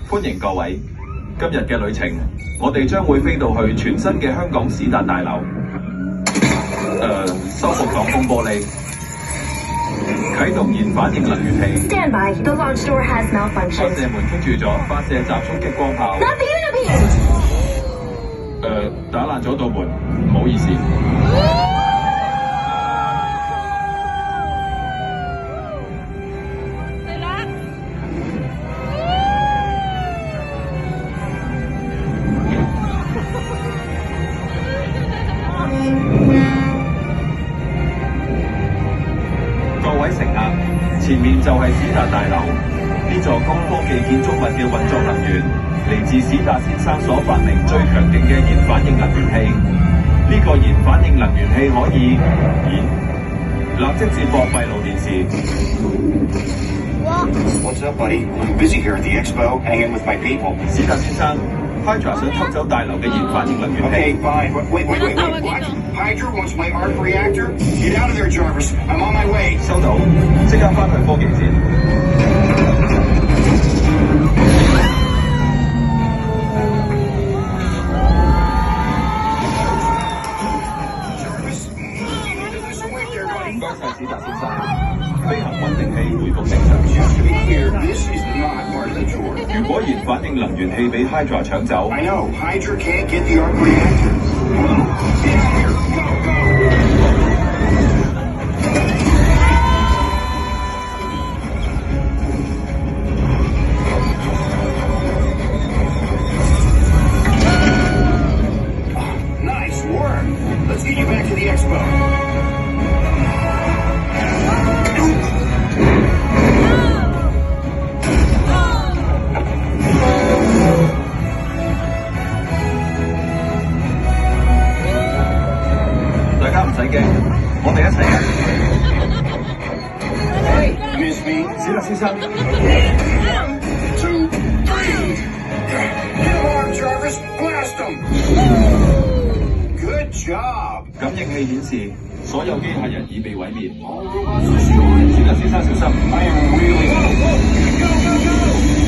歡迎各位，今日嘅旅程，我哋將會飛到去全新嘅香港史達大樓，修復擋風玻璃，啟動燃反應能源器。Stand by. The launch door has 發 malfunctioned. 射門棘住咗，發射集衝擊光炮。 Not the Unipede! 打爛咗道門，唔好意思。各位乘客，前面就係史達大樓，呢座高科技建築物嘅運作能源嚟自史達先生所發明最強勁嘅燃反應能源器。呢個燃反應能源器可以，立即接駁閉路電視。 What's up, buddy? I'm busy here at the expo, hanging with my people. 史達先生 ，Hydra 想偷走大樓嘅燃反應能源器。 Okay, fine. Wait, what? Hydra wants my arc reactor? Get out of there, Jarvis. I'm on my way. 收到，即刻返去科技戰。 Jarvis, you need to lose some weight there, buddy. 唔該晒，史達先生。飛行穩定器回復正常。 Just to be clear, this is not part of the tour. 如果燃反應能源器俾 Hydra 搶走， I know. Hydra can't get the arc reactor. Come on, get out here. Go, go. ！Nice work. Let's get you back to the expo. 大家唔使驚，我哋一齊嘅。 Hey, miss me? 史達先生， One, two, three. Get him on, Jarvis. Blast him. Good job. 感應器顯示所有機械人已被毀滅。 All robots destroyed. 史達先生小心。 I am really... Go, go, go, go!